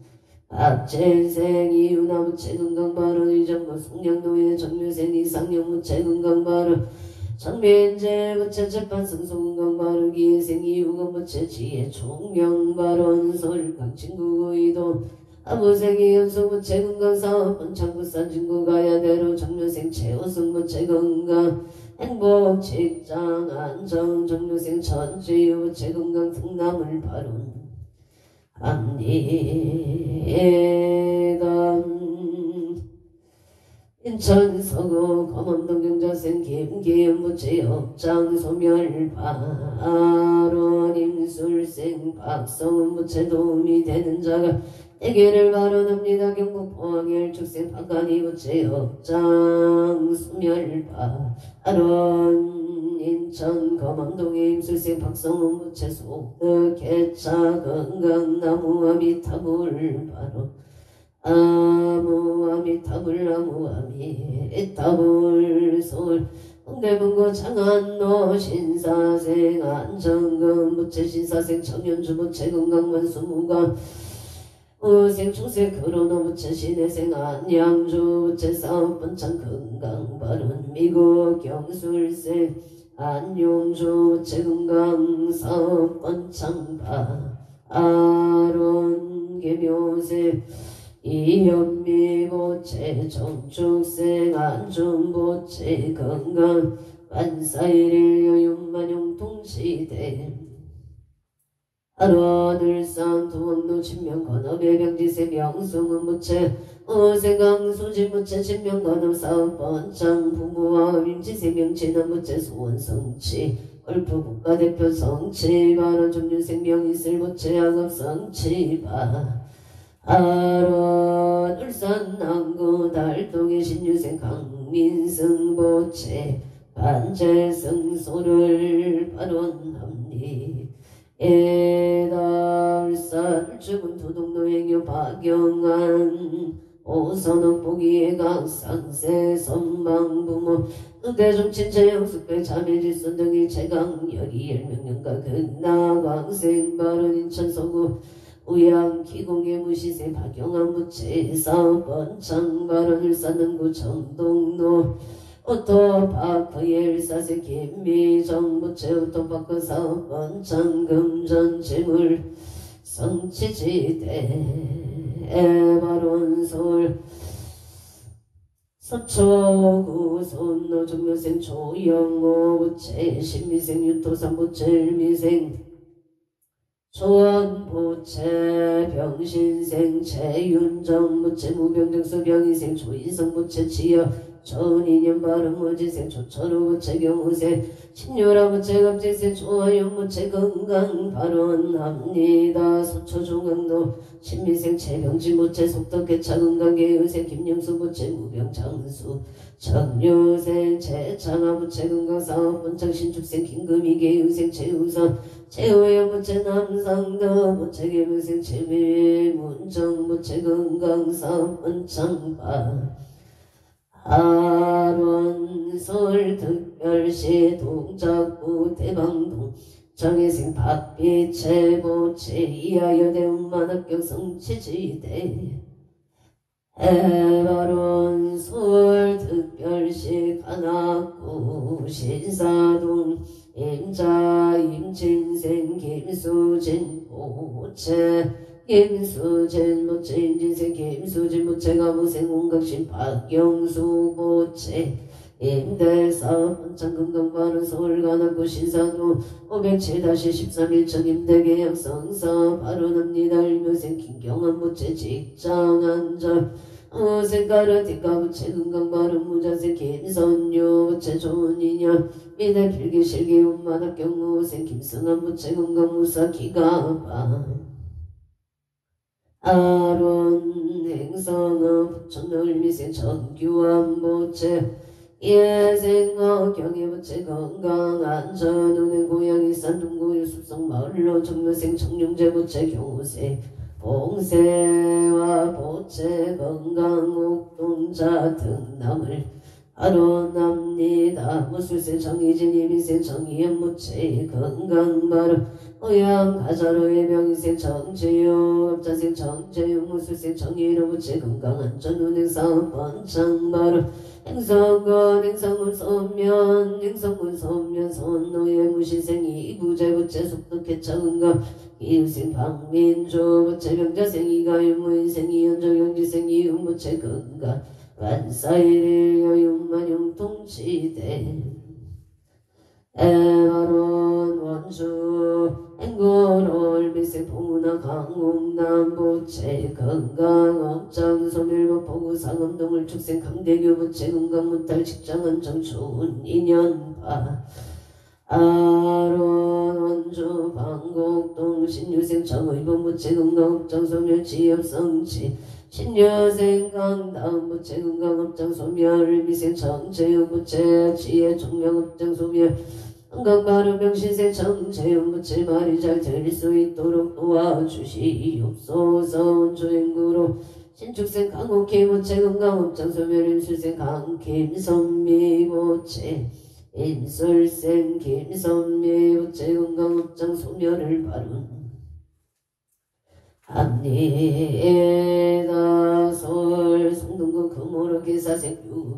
박재생 이유나 부채 건강발언 의정부 송량동의 정묘생 이상영 부채 건강발언 정민재 부채 재판 승소 건강발언 기회생 이유건 부채 지혜 총명발언 서울 강친구 의도 아부생이 연수 부채 건강사업 본창부산 중구 가야대로 정묘생 최우승 부채 건강 행복 직장 안정 정묘생 천지유 부채 건강 등나물 발언 합리감 인천 서구 검암동 경자생 김기현 부채 업장 소멸 발언 임술생 박성훈 부채 도움이 되는 자가 대개를 발언합니다. 경북 포항 축생 박간이 부채 업장 소멸 발언 인천 검암동의 임술생 박성훈 부채 속득 개차 건강나무 아미타불 바로 아무 아미타불 아무 아미타불 서울 홍대문구 장안로 신사생 안정금 부채 신사생 청년주 부채 건강만수 무강 우생 중세 코로나 부채 신혜생 안양주 부채 사업번창 건강발언 미국 경술생 안용주 부채 건강 사업번창 발언 개묘생 이현미 부채 정축생 안중부채 건강 반사일일 여윤만용 동시대 하루하늘산 두원도 진명건업의 병지세 명승은 부채 어세강 수지부채 진명건업 사업번창 부부와 임지세 명치난 부채 소원성치 얼프 국가대표 성치 발언 종류생 명이슬 부채 학업 성치 발언 울산 남구 달동의 신유생 강민승 부채 반재승 소를 발언합니 에달산 울주군 도동노행유 박영안 오선옥 보기의 강상세 선방부모 의대종친 재영숙배 자매질선 등의 최강열이 열명령가 극나광생 발언 인천서구 우양 기공의 무시세 박영환 부채 사업번창 발언 울산능구 정동로 오토파크의 일사세 김미정 부채 오토파크 사업번창 금전 재물 성취지대 발언 서울 서초구 손노 정묘생 조영호 부채 신미생 유토산 부채 일미생 조원부채 병신생 최윤정 부채 무병정수 병이생 조인성 부채 지역 전인연 발음 무지생 조철우 부채 경우생 신유라 부채 갑지생 조화연 부채 건강 발언합니다. 서초중앙도 신미생 최병진 부채 속덕개차 건강계의생 김영수 부채 무병장수 정유생 최창하 부채 건강사업 본창 신축생 김금희계의생 최우선 최우영 부채 남상도 부채 계명생 최민문정 부채 건강사업 본창 하론 서울 특별시 동작구 대방동 정혜생 박비채 부채 이하여대 운만학교 성취지대 해바론 서울 특별시 관악구 신사동 임자 임진생 김수진 부채 김수진 부채 임진생 김수진 부채 가무생 온각신 박영수 부채 임대사업 번창 건강발언 서울 관악구 신사동 507-13 일정 임대계약 성사 발언합니다. 일묘생 김경환 부채 직장 안전 어생가르 뒷가 부채 건강발언 무자생 김선유 부채 좋은 인연 미래 필기 실기 운만학 경무생 김승환 부채 건강무사 기가반 아론 행성어 부천을미생 전규환보채 예생어 경예부채 건강안전 운행 고양이 산둥구유 숲성 마을로 정묘생 청룡제부채 경우세 봉세와 보채 건강옥동자 등남을 아론합니다. 무술생 정의진 이민생 정의연무채 건강마루 의양 가자로의 명의생 정재유 업자생 정재유 무술생 정의로부채 건강안전 운행사업 번창마루 행성건 행성문 소면 행성문 소면 손노예 무신생 이부제부채 속독회차 건강 이웃생 박민조 부채 병자생 이가윤무인생 이연정영지생 이윤부채 건강 반사일일 여윤만용통치대 에바론 원주 행고롤 미생 봉우나 강홍남부채 건강업장 소멸법보구 상암동을 축생 강대교부채 건강문탈 직장은 정초운 인연파 아론 원주 방곡동 신유생 정의본부채 건강업장 소멸 지엽성치 신여생 강당 부채 건강업장 소멸 미생 정재유 부채 지혜 총명업장 소멸 건강바로 병신생 정재유 부채 말이 잘 들릴 수 있도록 도와주시옵소서. 원주행구로 신축생 강옥희 부채 건강업장 소멸 임술생 강김선미 부채 임술생 김선미 부채 건강업장 소멸을 바룬 합니다. 서울 성동구 금호로 기사생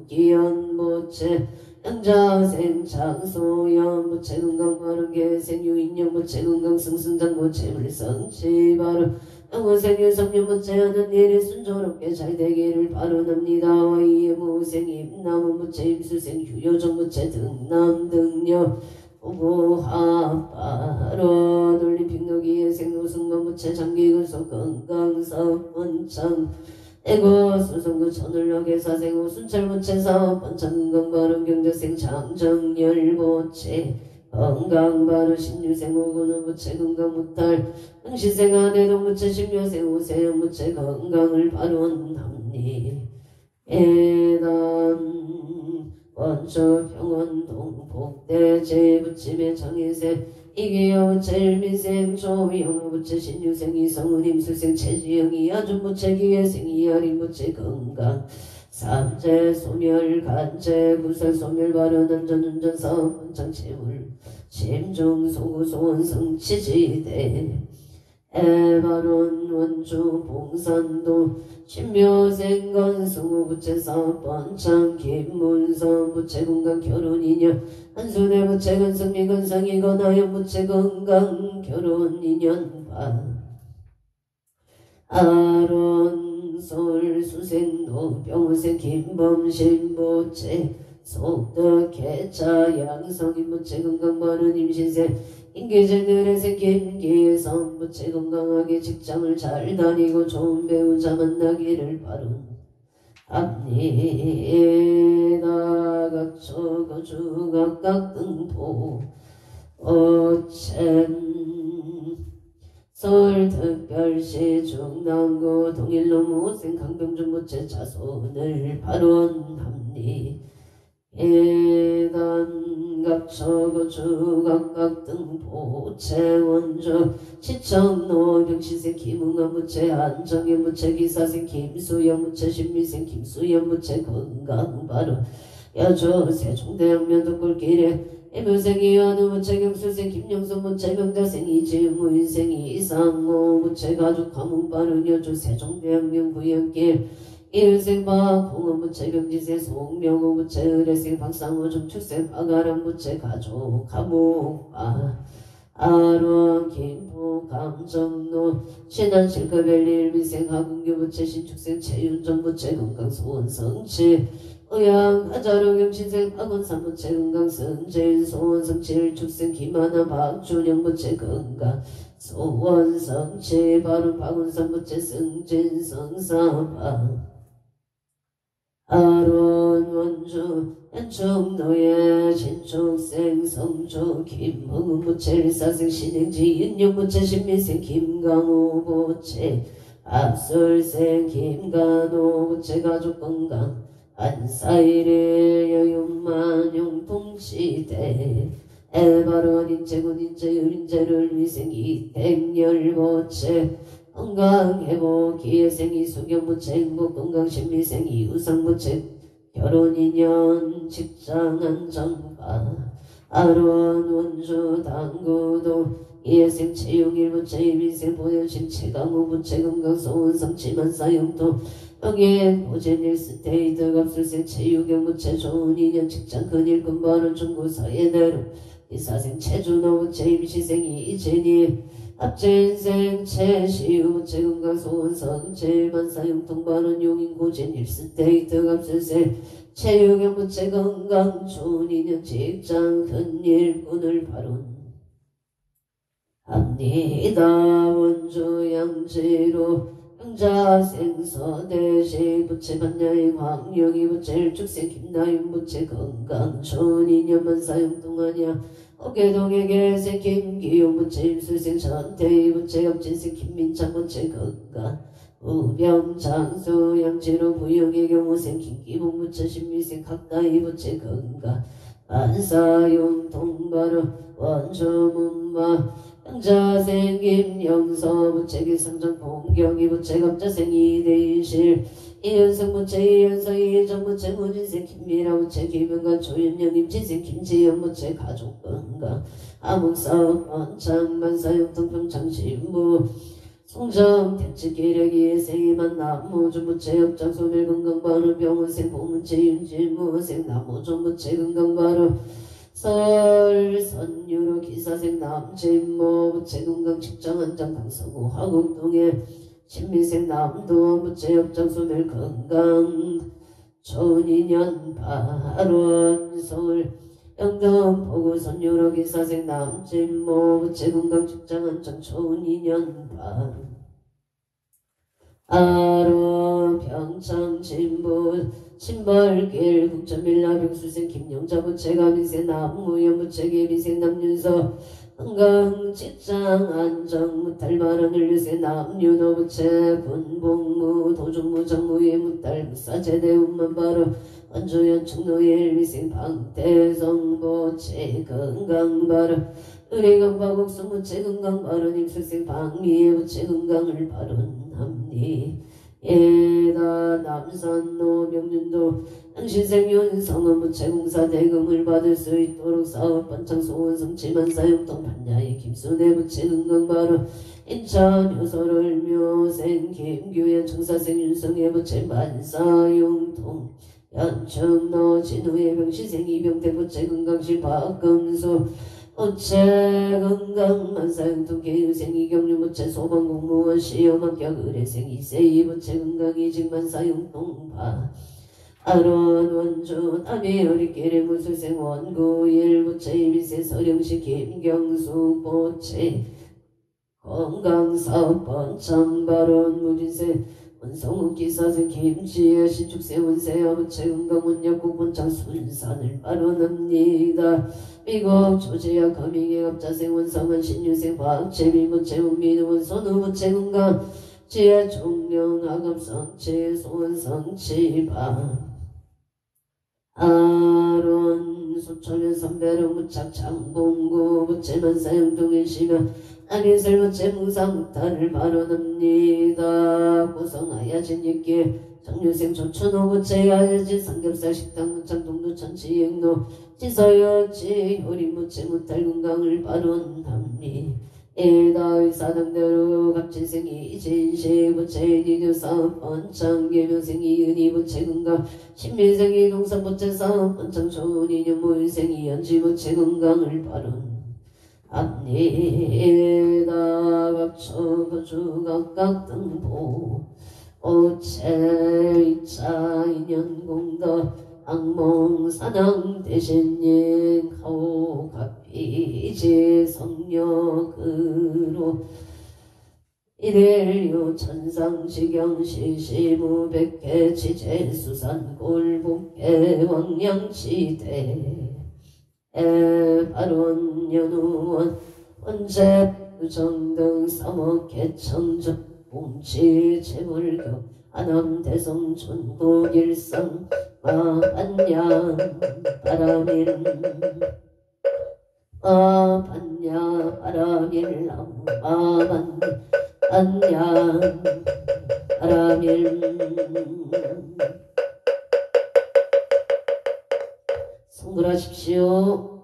유기연부채 양자생 장소연부채 건강바른계생 유인영부채 건강승승장부채 물성치바로 영호생 유성년부채 하는 일이 순조롭게 잘 되기를 바라납니다. 와이의 무생 임남원부채 임수생 유여정부채 등남등녀 오보하바로 올림픽 노기의 생노승만부채 장기근속 건강사업 번창 에고 수성구 천을역의 사생호 순찰부채 사업 번창 건강바른 경제생 장정열부채 건강바른 신유생 오근우부채 건강무탈 응시생 아내동부채 신묘생 오세영부채 건강을 바론합니다. 에단 원주 평원동 복대 제부침의 정인생 이기여부채 일민생 조영부채 신유생 이성은 임술생 최지영이 아준부채 기회생 이하림부채 건강 삼재 소멸 간재 구설 소멸 발현 안전운전 사업 번창 채물 심중 소구 소원성 치지대 에바론 원주 봉산도 신묘생 건승우 부채 사업 번창 김문성 부채 건강 결혼 인연 한순애 부채 건승미 건상이 건하연 부채 건강 결혼 인연 반 아론 서울 수생도 병우생 김범신 부채 속덕 개차 양성인 부채 건강 바른 임신생 인계제들의 생김 기성 부채 건강하게 직장을 잘 다니고 좋은 배우자 만나기를 바랍니다. 각초고 주각각 등포 오천 서울특별시 중남구 동일농무생 강병준 부채 자손을 발언합니다. 해단 각초고 주각각 등포 채원주 시청로 병신생 김웅한 부채 안정현 부채 기사생 김수영 부채 신미생 김수연 부채 건강발언 여주 세종대학면 동굴길에 애묘생 이현우 부채 경수생 김영선 부채 명자생 이지은 무인생 이상호 부채 가족 가문발언 여주 세종대학면 구역길 일생 박홍원 부채 병지생 송명호 부채 의뢰생 박상호 정축생 박아람 부채 가족 가목아 아론 김포 감정로 신안 실크밸리 일미생 하군교 부채 신축생 최윤정 부채 건강소원 성치 의양 하자로 경신생 박원산 부채 건강승진 소원 성치 일축생 김하나 박준영 부채 건강 소원 성치 바른 박원산 부채 승진 성사박 아론 원주 연충노예 신축생 성주 김흥은 부채 일사생 신행지 인영부채 신미생 김강호 부채 앞설생 김간호 부채가족 건강 한사일의 여윤만용 동시대 에바론 인체군 인체율 인체를 위생이 백열보채 건강회복 기회생이 수경부채 행복 건강심리생이 우상부채 결혼인연 직장안정파 아론 원주 당구도 이해생 체육일부채 일민생 보현심 체강후부채 건강소원 성치만사용도 영예 고젠일 스테이트 갑술생 체육영부채 좋은인연 직장 근일 근발은 중구사예대로 이사생 체주노부채 임시생이 이제니 합진생 체시우부채 건강소원 성체만사용통발은 용인 고젠일 스테이트 갑술생 체육영부채 건강 좋은인연 직장 근일꾼을 바룬 합니다. 원주 양지로 영자생서대시 부채 반야인 황영이 부채 일축생 김나윤 부채 건강 좋은 인연만 사용동하냐 어깨동의 개생 김기용 부채 임술생 전태희 부채 엽진생 김민창 부채 건강 우병장수 양지로 부영의 경우생 김기봉 부채 신미생 각다이 부채 건강 안사용 동바로 원주문마 양자생김 영서부채기 상정봉경이 부채갑자생 이대인실 이연성부채 이연성 이정부채 무진생 김미라부채 김영관 조윤영 임지생 김지연부채 가족건강 암흑사업 원창만사용통 평창신부 송정 택지기력이 생이만 나무주부채 역장소멸 건강바로 병원생 보문채 윤질무생 나무종부채 건강바로 설선유로 기사생 남진모 부채 건강 직장안장 강서구 화곡동에 신미생 남도 부채 역장소멸 건강 좋은 인연 발원 서울 영동 보구선유로 기사생 남진모 부채 건강 직장안장 좋은 인연 발원 아로 평창 진부 신벌길 국천밀라병수생 김영자 부채가 민생 남무연 부채기 민생 남윤서 건강 직장 안정 무탈바른 을류생 남윤호 부채 군복무 도중무 정무의 무탈 무사제대 운만바로 원주연 충노의 일미생 방태성 부채 건강바로 의뢰건바곡수 부채 건강바로 임술생 방미의 부채 건강을 바른합니 예다 남산노 명륜도 당신생 윤성은 부채공사 대금을 받을 수 있도록 사업 번창 소원 성취만 사용통 반야의 김순애 부채 건강바로 인천 효소를 묘생 김규현 청사생 윤성의 부채 만사용통 연천노 진우의 병시생 이병태 부채 건강실 박금수 부채 건강 만사용통 계유생 이경유 부채 소방공무원 시험 합격 의뢰생 이세이 부채 건강 이직 만사용통 바 아론 원주 남이 어리끼리 무술생 원구일 부채 이미세 서령시 김경수 부채 건강사업 번창발원 무진세 원성욱 기사생 김치의 신축세 원세아 부채 건강 원약국 번창 순산을 발언합니다. 미국 조지아 거미의 갑자생 원성한 신유생 박재민 부채 운민우 원선우 부채 건강 지혜 총령 아감성치 소원성치바 아론 소초면 선배로 무착 장봉구 부채만 사용동일시며 안인설 부채 뭉상무탈을 발언합니다. 고성하야 진익기 정유생 조천호 부채 야진 삼겹살 식당 문창 동두천 지행로 지서여지 효린 부채 무탈 건강을 발언합니다. 일다의 사당대로 갑진생이 이진시 부채 니누사업 번창 예명생이 은희 부채 건강 신민생이 동산 부채 사업 번창 좋은 인연 모인생이 연지 부채 건강을 발언합니다. 각초 거주 각각 등보 부채 이차 인연 공덕 악몽 사랑 대신인 가오 갑이지 성력으로 이래요 천상시경 시시무백회 지제수산 골복회 왕양시대 발원 연우원 원제 정등 사목회 청정 뭉치 재물교 안암대성 전국일성 마반야 바라밀 마반야 바라밀 마반 안야 바라밀 성불하십시오.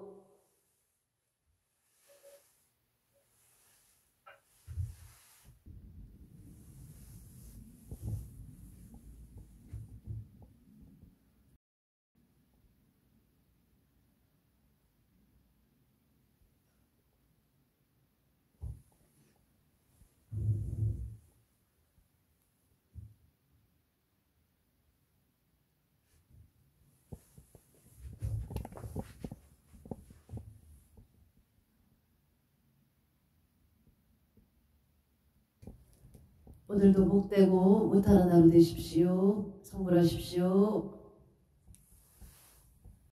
오늘도 복되고 무탈한 하루 되십시오. 성불하십시오.